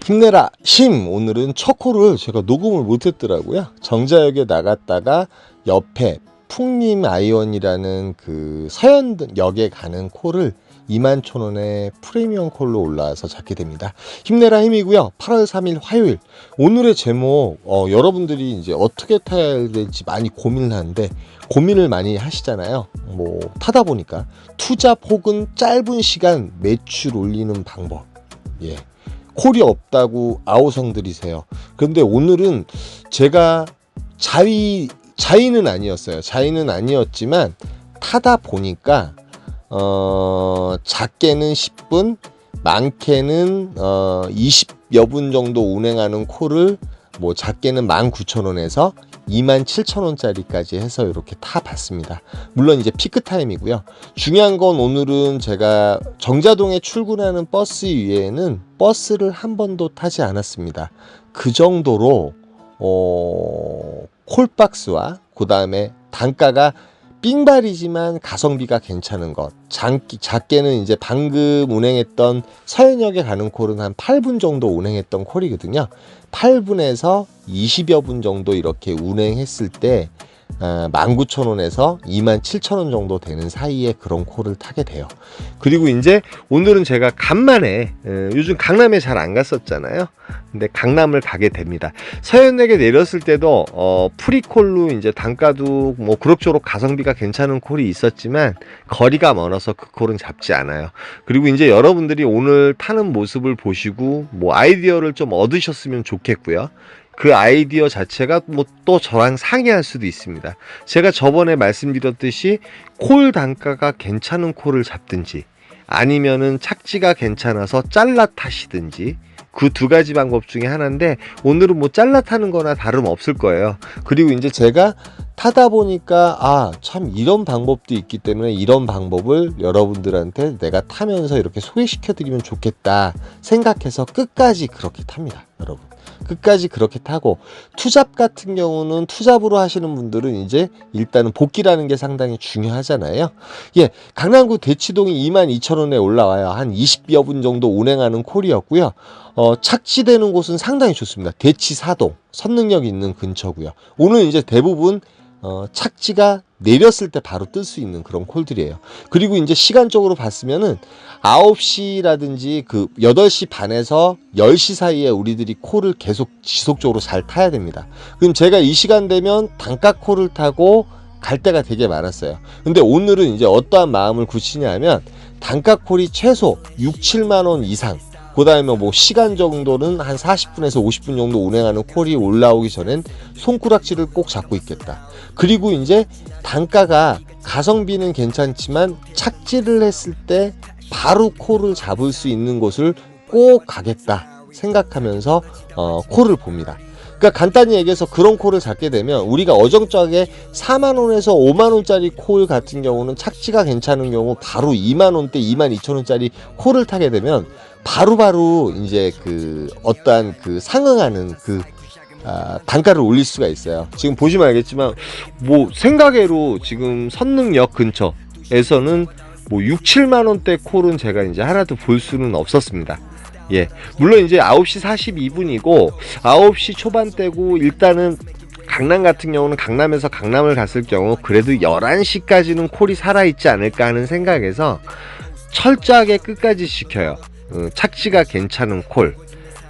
힘내라 힘. 오늘은 첫 콜을 제가 녹음을 못했더라고요. 정자역에 나갔다가 옆에 풍림 아이언이라는 그 서현역에 가는 콜을 21,000원에 프리미엄 콜로 올라와서 잡게 됩니다. 힘내라 힘이고요. 8월 3일 화요일. 오늘의 제목 여러분들이 이제 어떻게 타야 될지 많이 고민을 하는데, 고민을 많이 하시잖아요. 뭐 타다 보니까 투잡 혹은 짧은 시간 매출 올리는 방법. 예. 콜이 없다고 아우성 들이세요. 그런데 오늘은 제가 자의는 아니었어요. 자의는 아니었지만 타다 보니까 작게는 10분, 많게는 20여 분 정도 운행하는 콜을 뭐 작게는 19,000원에서 27,000원짜리까지 해서 이렇게 타봤습니다. 물론 이제 피크타임이고요. 중요한 건 오늘은 제가 정자동에 출근하는 버스 위에는 버스를 한 번도 타지 않았습니다. 그 정도로 콜박스와 그 다음에 단가가 삥발이지만 가성비가 괜찮은 것. 작게는 이제 방금 운행했던 서현역에 가는 콜은 한 8분 정도 운행했던 콜이거든요. 8분에서 20여 분 정도 이렇게 운행했을 때 19,000원에서 27,000원 정도 되는 사이에 그런 콜을 타게 돼요. 그리고 이제 오늘은 제가 간만에 요즘 강남에 잘 안 갔었잖아요. 근데 강남을 가게 됩니다. 서현역에 내렸을 때도 프리콜로 이제 단가도 뭐 그럭저럭 가성비가 괜찮은 콜이 있었지만 거리가 멀어서 그 콜은 잡지 않아요. 그리고 이제 여러분들이 오늘 타는 모습을 보시고 뭐 아이디어를 좀 얻으셨으면 좋겠고요. 그 아이디어 자체가 뭐 또 저랑 상의할 수도 있습니다. 제가 저번에 말씀드렸듯이 콜 단가가 괜찮은 콜을 잡든지 아니면은 착지가 괜찮아서 잘라 타시든지 그 두 가지 방법 중에 하나인데, 오늘은 뭐 잘라 타는 거나 다름 없을 거예요. 그리고 이제 제가 타다 보니까 참 이런 방법도 있기 때문에 이런 방법을 여러분들한테 내가 타면서 이렇게 소개시켜 드리면 좋겠다 생각해서 끝까지 그렇게 탑니다. 여러분 끝까지 그렇게 타고, 투잡 같은 경우는 투잡으로 하시는 분들은 이제 일단은 복귀라는 게 상당히 중요하잖아요. 예, 강남구 대치동이 22,000원에 올라와요. 한 20여 분 정도 운행하는 콜이었고요. 착지되는 곳은 상당히 좋습니다. 대치 사동 선능력 있는 근처고요. 오늘 이제 대부분 착지가 내렸을 때 바로 뜰 수 있는 그런 콜들이에요. 그리고 이제 시간적으로 봤으면은 9시라든지 그 8시 반에서 10시 사이에 우리들이 콜을 계속 지속적으로 잘 타야 됩니다. 그럼 제가 이 시간 되면 단가 콜을 타고 갈 때가 되게 많았어요. 근데 오늘은 이제 어떠한 마음을 굳히냐 하면 단가 콜이 최소 6, 7만 원 이상, 그 다음에 뭐 시간 정도는 한 40분에서 50분 정도 운행하는 콜이 올라오기 전엔 손가락질을 꼭 잡고 있겠다. 그리고 이제 단가가 가성비는 괜찮지만 착지를 했을 때 바로 콜을 잡을 수 있는 곳을 꼭 가겠다 생각하면서 콜을 봅니다. 그러니까 간단히 얘기해서 그런 콜을 잡게 되면 우리가 어정쩡하게 4만원에서 5만원짜리 콜 같은 경우는 착지가 괜찮은 경우 바로 2만원대 22,000원짜리 콜을 타게 되면 바로바로 이제 그 어떠한 그 상응하는 그 단가를 올릴 수가 있어요. 지금 보시면 알겠지만 뭐 생각외로 지금 선능역 근처에서는 뭐 6, 7만원대 콜은 제가 이제 하나도 볼 수는 없었습니다. 예, 물론 이제 9시 42분이고 9시 초반대고, 일단은 강남 같은 경우는 강남에서 강남을 갔을 경우 그래도 11시까지는 콜이 살아있지 않을까 하는 생각에서 철저하게 끝까지 지켜요. 착지가 괜찮은 콜,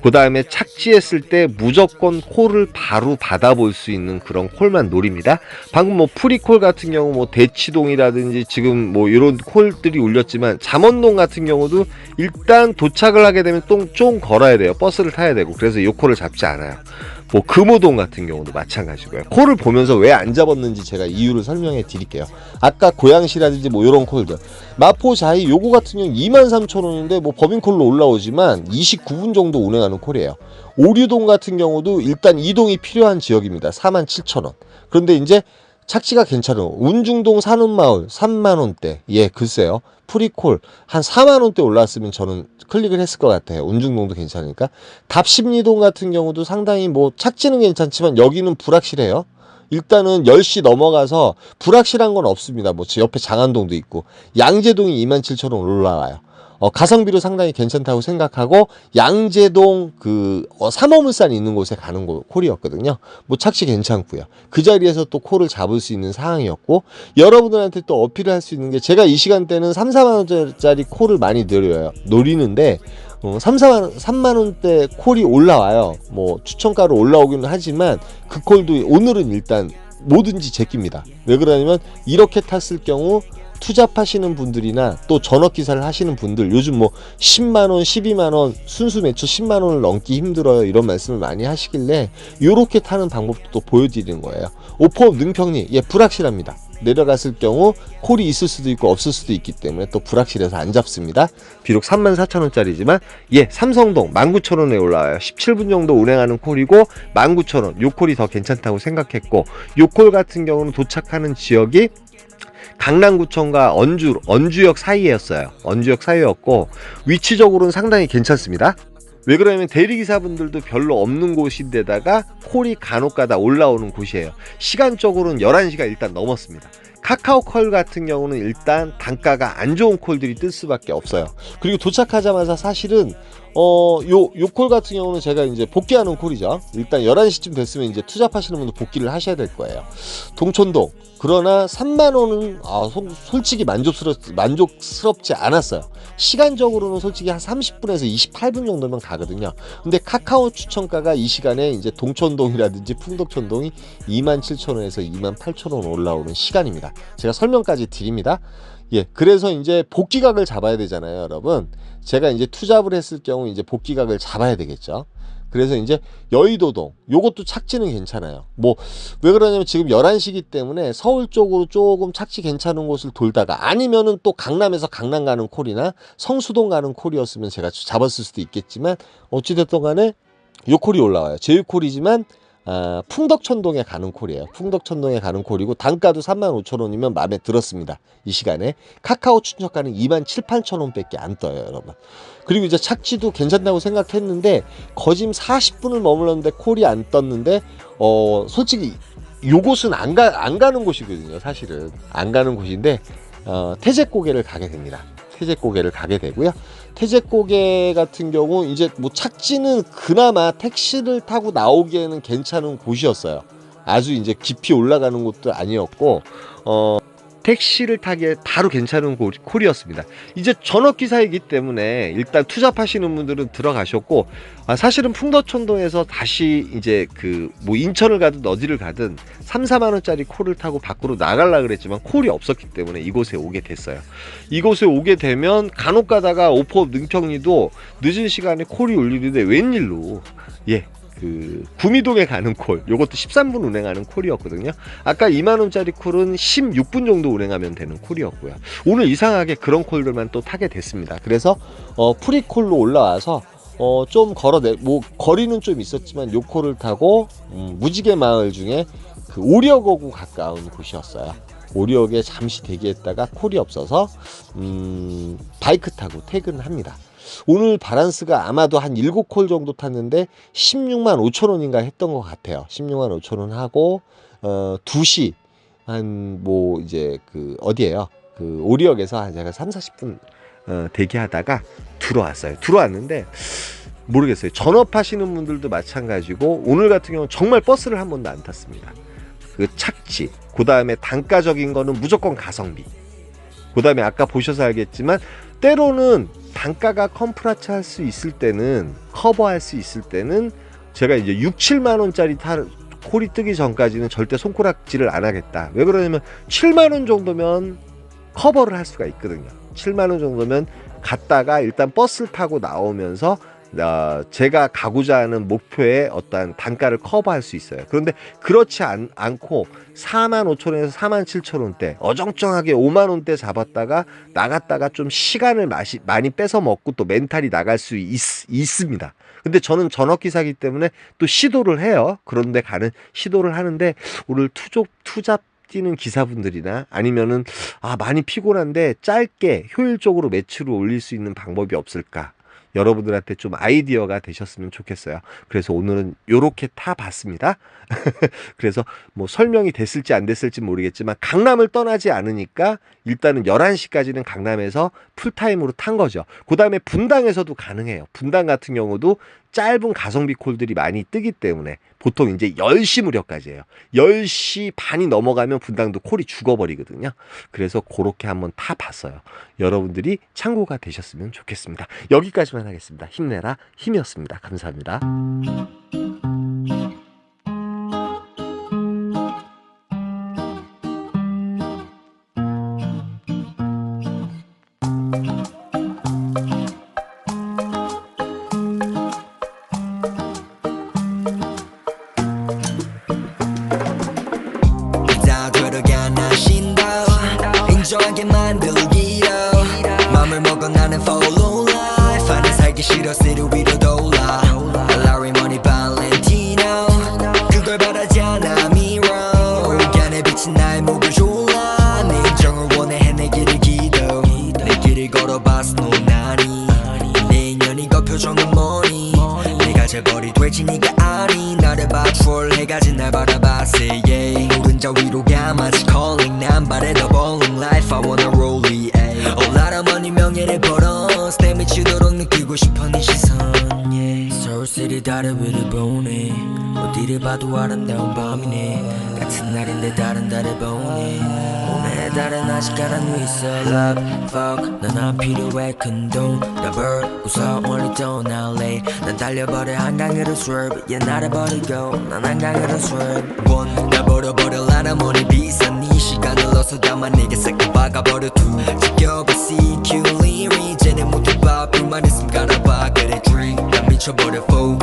그 다음에 착지했을 때 무조건 콜을 바로 받아볼 수 있는 그런 콜만 노립니다. 방금 뭐 프리콜 같은 경우 뭐 대치동이라든지 지금 뭐 이런 콜들이 울렸지만 잠원동 같은 경우도 일단 도착을 하게 되면 좀 걸어야 돼요. 버스를 타야 되고. 그래서 이 콜을 잡지 않아요. 뭐 금호동 같은 경우도 마찬가지고요. 콜을 보면서 왜 안 잡았는지 제가 이유를 설명해 드릴게요. 아까 고양시라든지 뭐 이런 콜들, 마포자이 요거 같은 경우 23,000원인데 뭐 법인콜로 올라오지만 29분 정도 운행하는 콜이에요. 오류동 같은 경우도 일단 이동이 필요한 지역입니다. 47,000원. 그런데 이제 착지가 괜찮은 운중동 산운마을 3만원대. 예, 글쎄요. 프리콜 한 4만원대 올랐으면 저는 클릭을 했을 것 같아요. 운중동도 괜찮으니까. 답심리동 같은 경우도 상당히 뭐 착지는 괜찮지만 여기는 불확실해요. 일단은 10시 넘어가서 불확실한 건 없습니다. 뭐 옆에 장안동도 있고. 양재동이 27,000원 올라와요. 가성비로 상당히 괜찮다고 생각하고 양재동 그 삼어물산이 있는 곳에 가는 콜이었거든요. 뭐 착지 괜찮고요. 그 자리에서 또 콜을 잡을 수 있는 상황이었고, 여러분들한테 또 어필을 할 수 있는 게, 제가 이 시간대는 3, 4만 원짜리 콜을 많이 노리는데 3만 원대 콜이 올라와요. 뭐 추천가로 올라오기는 하지만 그 콜도 오늘은 일단 뭐든지 제낍니다. 왜 그러냐면 이렇게 탔을 경우 투잡하시는 분들이나 또 전업 기사를 하시는 분들, 요즘 뭐 10만원 12만원 순수 매출 10만원을 넘기 힘들어요, 이런 말씀을 많이 하시길래 요렇게 타는 방법도 또 보여드리는 거예요. 오퍼업 능평리, 예, 불확실합니다. 내려갔을 경우 콜이 있을 수도 있고 없을 수도 있기 때문에 또 불확실해서 안 잡습니다. 비록 34,000원짜리지만 예, 삼성동 19,000원에 올라와요. 17분 정도 운행하는 콜이고 19,000원, 요 콜이 더 괜찮다고 생각했고, 요 콜 같은 경우는 도착하는 지역이 강남구청과 언주역 사이였어요. 언주역 사이였고 위치적으로는 상당히 괜찮습니다. 왜 그러냐면 대리기사분들도 별로 없는 곳인데다가 콜이 간혹가다 올라오는 곳이에요. 시간적으로는 11시가 일단 넘었습니다. 카카오콜 같은 경우는 일단 단가가 안 좋은 콜들이 뜰 수밖에 없어요. 그리고 도착하자마자 사실은 요 콜 같은 경우는 제가 이제 복귀하는 콜이죠. 일단 11시쯤 됐으면 이제 투잡하시는 분들 복귀를 하셔야 될 거예요. 동촌동. 그러나 3만원은 솔직히 만족스럽지 않았어요. 시간적으로는 솔직히 한 30분에서 28분 정도면 가거든요. 근데 카카오 추천가가 이 시간에 이제 동촌동이라든지 풍덕촌동이 27,000원에서 28,000원 올라오는 시간입니다. 제가 설명까지 드립니다. 예, 그래서 이제 복귀각을 잡아야 되잖아요, 여러분. 제가 이제 투잡을 했을 경우 이제 복귀각을 잡아야 되겠죠. 그래서 이제 여의도동, 요것도 착지는 괜찮아요. 뭐 왜 그러냐면 지금 11시기 때문에 서울 쪽으로 조금 착지 괜찮은 곳을 돌다가, 아니면은 또 강남에서 강남 가는 콜이나 성수동 가는 콜이었으면 제가 잡았을 수도 있겠지만, 어찌됐든 간에 요 콜이 올라와요. 제휴콜이지만 풍덕천동에 가는 콜이에요. 풍덕천동에 가는 콜이고 단가도 35,000원이면 마음에 들었습니다. 이 시간에 카카오 추천가는 27,000~28,000원 밖에 안 떠요, 여러분. 그리고 이제 착지도 괜찮다고 생각했는데 거짐 40분을 머물렀는데 콜이 안 떴는데 솔직히 요곳은 안 가는 곳이거든요. 사실은 안 가는 곳인데 태제고개를 가게 됩니다. 태제고개를 가게 되고요. 태제고개 같은 경우 이제 뭐 착지는 그나마 택시를 타고 나오기에는 괜찮은 곳이었어요. 아주 이제 깊이 올라가는 곳도 아니었고 택시를 타기에 바로 괜찮은 콜이었습니다. 이제 전업기사이기 때문에 일단 투잡하시는 분들은 들어가셨고, 사실은 풍덕천동에서 다시 이제 그 뭐 인천을 가든 어디를 가든 3, 4만원짜리 콜을 타고 밖으로 나가려고 그랬지만 콜이 없었기 때문에 이곳에 오게 됐어요. 이곳에 오게 되면 간혹 가다가 오퍼업 능평리도 늦은 시간에 콜이 울리는데 웬일로 그 구미동에 가는 콜, 요것도 13분 운행하는 콜이었거든요. 아까 2만원짜리 콜은 16분 정도 운행하면 되는 콜이었고요. 오늘 이상하게 그런 콜들만 또 타게 됐습니다. 그래서 프리콜로 올라와서 좀 뭐 거리는 좀 있었지만 요 콜을 타고 무지개 마을 중에 그 오려거구 가까운 곳이었어요. 오려역에 잠시 대기했다가 콜이 없어서 바이크 타고 퇴근합니다. 오늘 바란스가 아마도 한 7콜 정도 탔는데 165,000원인가 했던 것 같아요. 165,000원 하고 2시 한 뭐 이제 그 어디에요? 그 오리역에서 한 제가 3~40분 대기하다가 들어왔어요. 들어왔는데 모르겠어요. 전업하시는 분들도 마찬가지고 오늘 같은 경우는 정말 버스를 한 번도 안 탔습니다. 그 착지, 그 다음에 단가적인 거는 무조건 가성비, 그 다음에 아까 보셔서 알겠지만 때로는 단가가 컴프라치 할 수 있을 때는, 커버할 수 있을 때는 제가 이제 6~7만원짜리 콜이 뜨기 전까지는 절대 손가락질을 안 하겠다. 왜 그러냐면 7만원 정도면 커버를 할 수가 있거든요. 7만원 정도면 갔다가 일단 버스를 타고 나오면서 제가 가고자 하는 목표의 어떠한 단가를 커버할 수 있어요. 그런데 그렇지 않고 45,000원에서 47,000원대 어정쩡하게 5만원대 잡았다가 나갔다가 좀 시간을 많이 뺏어 먹고 또 멘탈이 나갈 수 있습니다. 근데 저는 전업기사기 때문에 또 시도를 해요. 그런데 시도를 하는데 오늘 투잡 뛰는 기사분들이나 아니면은 많이 피곤한데 짧게 효율적으로 매출을 올릴 수 있는 방법이 없을까? 여러분들한테 좀 아이디어가 되셨으면 좋겠어요. 그래서 오늘은 요렇게 타봤습니다. 그래서 뭐 설명이 됐을지 안 됐을지 모르겠지만 강남을 떠나지 않으니까 일단은 11시까지는 강남에서 풀타임으로 탄 거죠. 그 다음에 분당에서도 가능해요. 분당 같은 경우도 짧은 가성비 콜들이 많이 뜨기 때문에 보통 이제 10시 무렵까지예요. 10시 반이 넘어가면 분당도 콜이 죽어버리거든요. 그래서 그렇게 한번 타봤어요. 여러분들이 참고가 되셨으면 좋겠습니다. 여기까지만 하겠습니다. 힘내라 힘이었습니다. 감사합니다. 인정하게 만들기로 맘을 먹어 나는 follow life 아니 살기 싫어 city 위로 돌아 Larry Money Valentino 그걸 바라지 않아 mirror 안에 비친 나의 목을 졸라 내 인정을 원해 해내기를 기도 내 길을 걸어봤어 노나니 내 인연이 그 표정은 뭐니 내가 재벌이 될지 네가 아니 나를 봐 troll 해가지 날 바라봤어 yeah 오른자 위로 가 마치 calling 난 바래 더 bowling life I wanna roll it all out of money 명예를 벌어 내 미치도록 느끼고 싶어 네 시선 yeah 서울시리 다리 위를 보네 어디를 봐도 아름다운 밤이네 같은 날인데 다른 달을 보네 오늘의 달은 아직 가란 위 있어 love fuck 난 안 필요해 큰돈 더블 웃어 멀리 떠날래 난 달려버려 한강으로 swerve yeah 나를 버리고 난 한강으로 swerve one 날 버려버려 나라 머리 비싼 네 시간을 넣어서 담아 내게 새까 박아버려 two 지겨워 CQ 리리 이제는 못해 봐 불만 있음 갈아봐 그래 dream 난 미쳐버려 fool